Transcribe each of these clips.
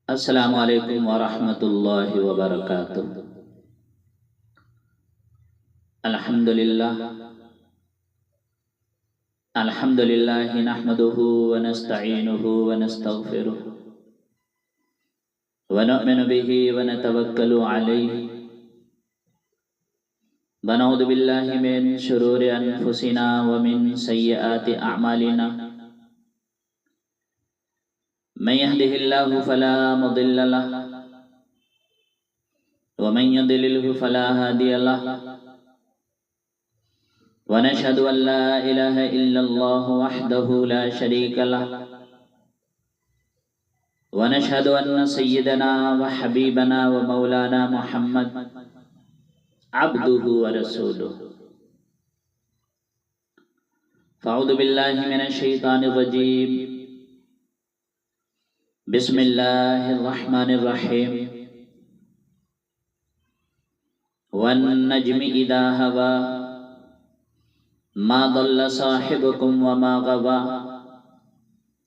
السلام علیکم ورحمۃ اللہ وبرکاتہ۔ الحمد للہ نحمده ونستعینه ونستغفره ونؤمن به ونتوکل علیہ ونعوذ باللہ من شرور انفسنا ومن سیئات اعمالنا من يهده الله فلا مضل له ومن يضلل فلا هادي له ونشهد أن لا إله إلا الله وحده لا شريك له ونشهد أن سيدنا وحبيبنا ومولانا محمد عبده ورسوله فأعوذ بالله من الشيطان الرجيم بسم اللہ الرحمن الرحیم والنجم اذا ہوا ما ضل صاحبكم وما غوا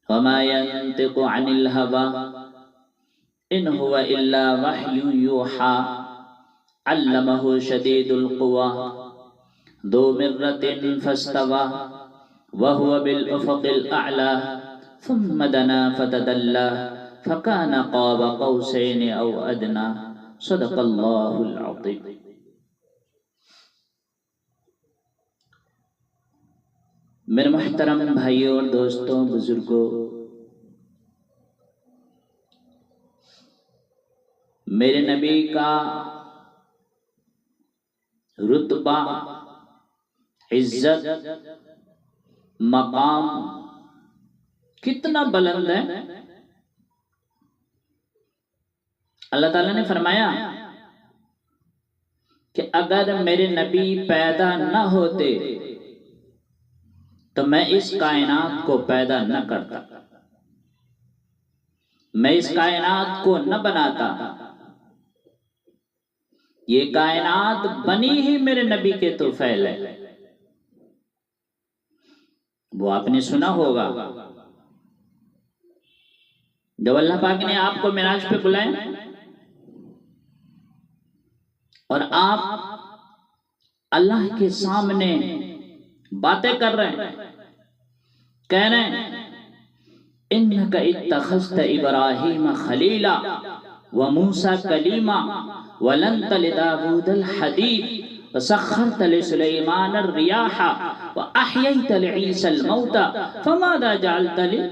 وما ينطق عن الهوى ان هو الا وحي يوحى علمه شديد القوى ذو مرة فاستوى وهو بالأفق الأعلى ثم دنا فتدلى فكان قاب قوسين او ادنى صدق اللہ العظیم۔ میرے محترم بھائیوں اور دوستوں، بزرگوں، میرے نبی کا رتبہ، عزت، مقام کتنا بلند ہے۔ اللہ تعالیٰ نے فرمایا کہ اگر میرے نبی پیدا نہ ہوتے تو میں اس کائنات کو پیدا نہ کرتا، میں اس کائنات کو نہ بناتا۔ یہ کائنات بنی ہی میرے نبی کے توفیل ہے۔ وہ آپ نے سنا ہوگا جب اللہ پاک نے آپ کو معراج پہ بلائیں اور آپ اللہ کے سامنے باتیں کر رہے ہیں، کہہ رہے ہیں انک اتخذت ابراہیم خلیلا وموسیٰ کلیما ولنت لداود الحدید وسخرت لسلیمان الریاح واحییت لعیسی الموتى فماذا جعلت لی۔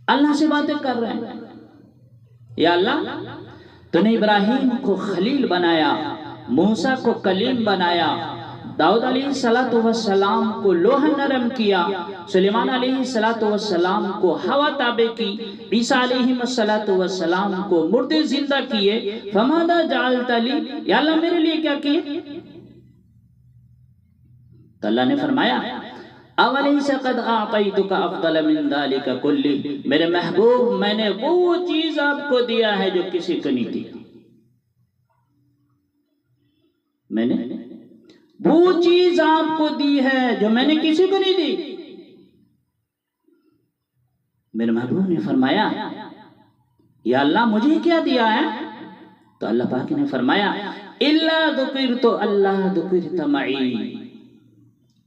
اللہ سے باتیں کر رہے ہیں، یا اللہ تو نے ابراہیم کو خلیل بنایا، موسیٰ کو کلیم بنایا، داؤد علیہ السلام کو لوح نرم کیا، سلیمان علیہ السلام کو ہوا تابع کی، عیسیٰ علیہ السلام کو مردے زندہ کیے، فماذا جعلت لی، یا اللہ میرے لیے کیا کیے؟ تو اللہ نے فرمایا اولیس قد اعطیتک افضل من ذلک کلی، میرے محبوب میں نے وہ چیز آپ کو دیا ہے جو کسی کو نہیں دیا، میں نے وہ چیز آپ کو دی ہے جو میں نے کسی کو نہیں دی۔ میرے محبوب نے فرمایا یا اللہ مجھے کیا دیا ہے؟ تو اللہ پاک نے فرمایا الا ذکرت اللہ ذکرت معی،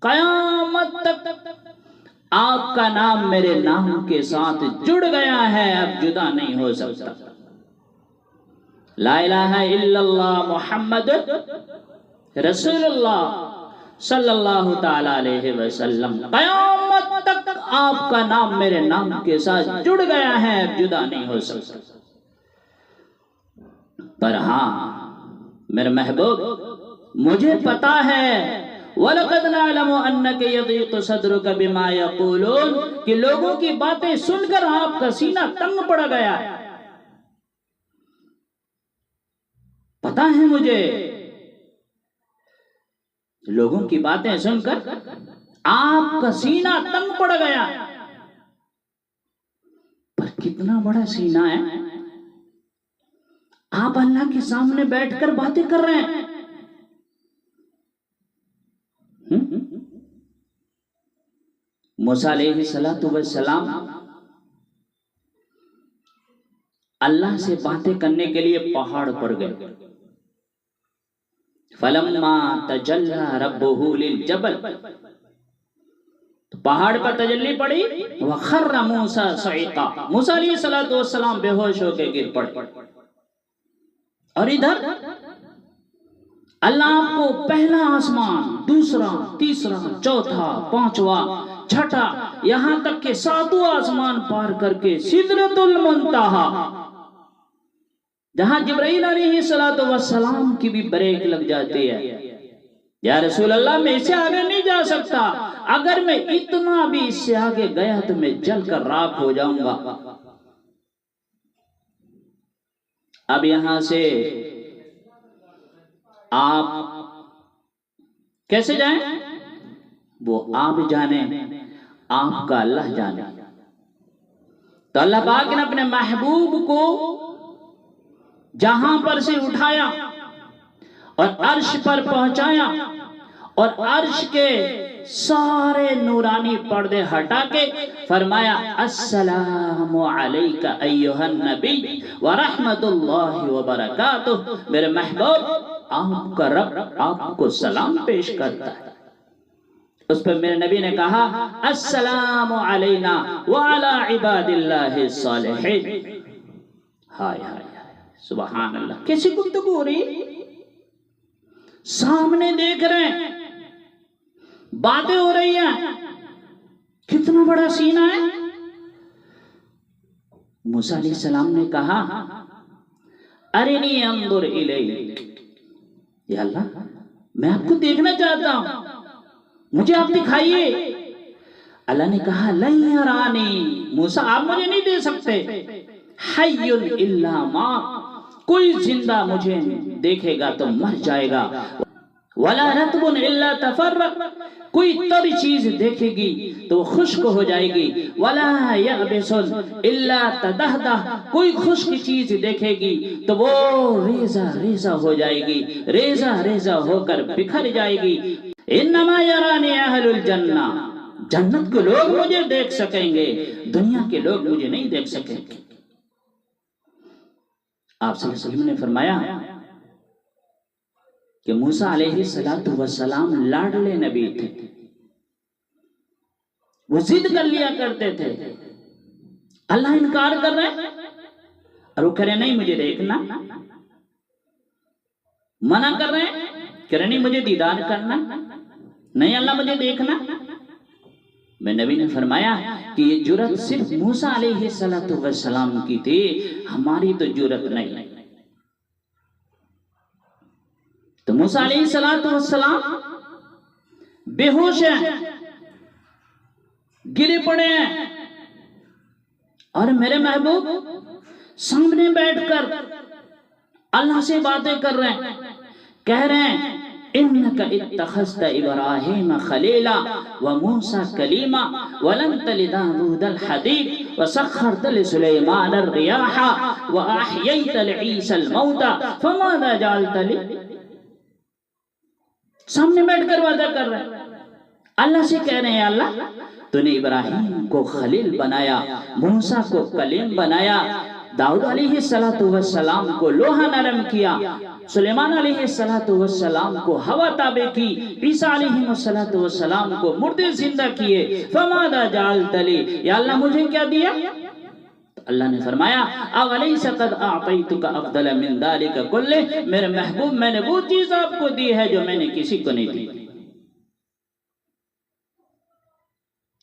قیامت تک آپ کا نام میرے نام کے ساتھ جڑ گیا ہے، اب جدا نہیں ہو سکتا۔ لا الہ الا اللہ محمد رسول اللہ صلی اللہ تعالی علیہ وسلم، قیامت تک آپ کا نام میرے نام کے ساتھ جڑ گیا ہے، اب جدا نہیں ہو سکتا۔ پر ہاں میرے محبوب مجھے پتا ہے وَلَقَدْ نَعْلَمُ أَنَّكَ يَضِيقُ صَدْرُكَ بِمَا يَقُولُونَ کہ لوگوں کی باتیں سن کر آپ کا سینہ تنگ پڑ گیا ہے، پتا ہے مجھے لوگوں کی باتیں سن کر آپ کا سینہ تنگ پڑ گیا، پر کتنا بڑا سینہ ہے، آپ اللہ کے سامنے بیٹھ کر باتیں کر رہے ہیں۔ موسیٰ علیہ السلام اللہ سے باتیں کرنے کے لیے پہاڑ پر گئے. فلما تجلی ربہ للجبل، تو پہاڑ پر تجلی پڑی. وخر موسیٰ صعقا، موسیٰ علیہ السلام بے ہوش ہو کے گر پڑے. اور ادھر اللہ آپ کو پہلا آسمان، دوسرا، تیسرا، چوتھا، پانچواں، چھٹا، یہاں تک کہ ساتواں آسمان پار کر کے سدرۃ المنتہا، جہاں جبرائیل علیہ السلام کی بھی بریک لگ جاتی ہے. یا رسول اللہ میں اس سے آگے نہیں جا سکتا، اگر میں اتنا بھی اس سے آگے گیا تو میں جل کر راکھ ہو جاؤں گا. اب یہاں سے آپ کیسے جائیں؟ وہ آپ جانے، آپ کا اللہ جانے. تو اللہ پاک نے اپنے محبوب کو جہاں پر سے اٹھایا اور عرش پر پہنچایا، اور عرش کے سارے نورانی پردے ہٹا کے فرمایا السلام علیک ایھا النبی ورحمت اللہ وبرکاتہ. میرے محبوب، آپ کا رب آپ کو سلام پیش کرتا ہے. اس پر میرے نبی نے کہا السلام علینا وعلی عباد اللہ الصالحین. ہائے ہائے سبحان اللہ، کیسی گفتگو ہو رہی، سامنے دیکھ رہے ہیں، باتیں ہو رہی ہیں، کتنا بڑا سینہ ہے. موسیٰ علیہ السلام نے کہا ارنی انظر الیک، یا اللہ میں آپ کو دیکھنا چاہتا ہوں، مجھے آپ دکھائیے. اللہ نے کہا لن یرانی، موسیٰ آپ مجھے نہیں دے سکتے. حی الا مات، کوئی زندہ مجھے دیکھے گا تو مر جائے گا. ولا رطب الا تفرق، کوئی تر چیز دیکھے گی تو وہ خشک ہو جائے گی. ولا یابس الا تدہدہ، کوئی خشک چیز دیکھے گی تو وہ ریزہ ریزہ ہو جائے گی، ریزہ ریزہ ہو کر بکھر جائے گی. انما یرانی اہل الجنہ، جنت کے لوگ مجھے دیکھ سکیں گے، دنیا کے لوگ مجھے نہیں دیکھ سکیں گے. آپ صلی اللہ علیہ وسلم نے فرمایا کہ موسیٰ علیہ السلام لاڈلے نبی تھے، وہ ضد کر لیا کرتے تھے. اللہ انکار کر رہے ہیں اور وہ کہہ رہے نہیں مجھے دیکھنا، منع کر رہے ہیں، کہہ رہے نہیں مجھے دیدار کرنا، نہیں اللہ مجھے دیکھنا. میں نبی نے فرمایا کہ یہ جرت صرف موسیٰ علیہ السلام کی تھی، ہماری تو جرت نہیں. تو موسیٰ علیہ السلام بے ہوش ہیں، گرے پڑے ہیں، اور میرے محبوب سامنے بیٹھ کر اللہ سے باتیں کر رہے ہیں، کہہ رہے ہیں انک اتخذت ابراہیم خلیلا وموسیٰ کلیما ولنت لداود الحدید وسخرت لسلیمان الریاح واحییت لعیسی الموتى فماذا جعلت لی. سامنے بیٹھ کر وعدہ کر رہے ہیں، اللہ سے کہہ رہے ہیں اللہ تو نے ابراہیم کو خلیل بنایا، موسیٰ کو کلیم بنایا، داؤد علیہ السلام کو لوہا نرم کیا، سلیمان علیہ السلام کو ہوا تابع کی، عیسیٰ علیہ السلام کو مردے زندہ کیے. فماذا جعلت لی، یا اللہ مجھے کیا دیا؟ اللہ نے فرمایا اولیس قد اعطیتک افضل من ذلک کلہ، میرے محبوب میں نے وہ چیز آپ کو دی ہے جو میں نے کسی کو نہیں دی.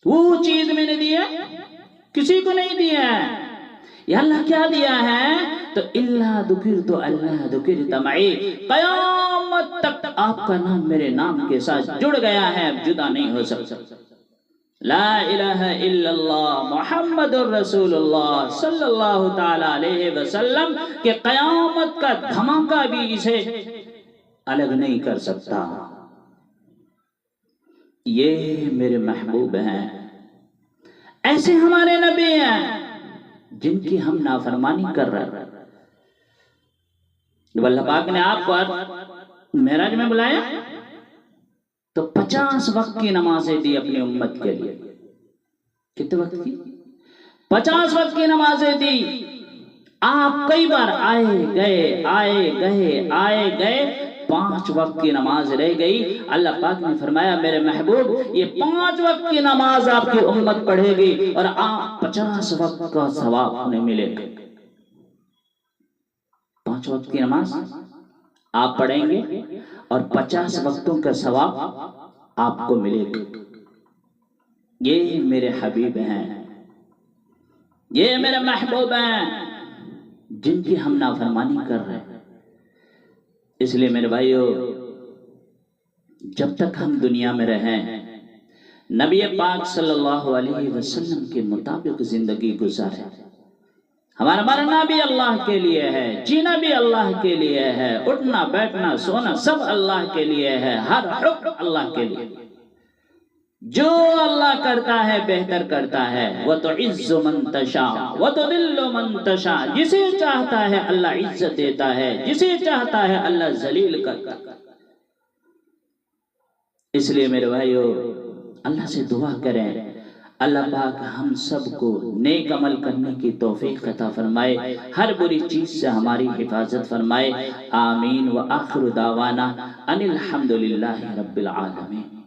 وہ چیز میں نے دی ہے کسی کو نہیں دیا ہے. یا اللہ کیا دیا ہے؟ تو اللہ ذکرت اللہ ذکرت معی، قیامت تک آپ کا نام میرے نام کے ساتھ جڑ گیا ہے، اب جدا نہیں ہو سکتا. لا الہ الا اللہ محمد الرسول اللہ صلی اللہ تعالی علیہ وسلم کہ قیامت کا دھماکہ بھی اسے الگ نہیں کر سکتا. یہ میرے محبوب ہیں، ایسے ہمارے نبی ہیں جن کی ہم نافرمانی کر رہے ہیں. جب اللہ پاک نے آپ کو معراج میں بلایا تو 50 وقت کی نمازیں دی اپنی امت کے لیے. کتنے وقت کی؟ 50 وقت کی نمازیں دی. آپ کئی بار آئے گئے آئے گئے آئے گئے، 5 وقت کی نماز رہ گئی۔ اللہ پاک نے فرمایا میرے محبوب یہ 5 وقت کی نماز آپ کی امت پڑھے گی اور آپ 50 وقت کا ثواب انہیں ملے گا۔ 5 وقت کی نماز آپ پڑھیں گے اور 50 وقتوں کا ثواب آپ کو ملے گا۔ یہ میرے حبیب ہیں، یہ میرے محبوب ہیں جن کی ہم نافرمانی کر رہے ہیں۔ اس لیے میرے بھائیو، جب تک ہم دنیا میں رہیں نبی پاک صلی اللہ علیہ وسلم کے مطابق زندگی گزارے۔ ہمارا مرنا بھی اللہ کے لیے ہے، جینا بھی اللہ کے لیے ہے، اٹھنا بیٹھنا سونا سب اللہ کے لیے ہے، ہر حکم اللہ کے لیے۔ جو اللہ کرتا ہے بہتر کرتا ہے، وَتُعِزُّ مَن تَشَاءُ وَتُذِلُّ مَن تَشَاءُ، جسے چاہتا ہے اللہ عزت دیتا ہے، جسے چاہتا ہے اللہ ذلیل کرتا ہے۔ اس لیے میرے بھائیو اللہ سے دعا کریں، اللہ پاک ہم سب کو نیک عمل کرنے کی توفیق عطا فرمائے، ہر بری چیز سے ہماری حفاظت فرمائے۔ آمین۔ وآخر دعوانا ان الحمدللہ رب العالمین۔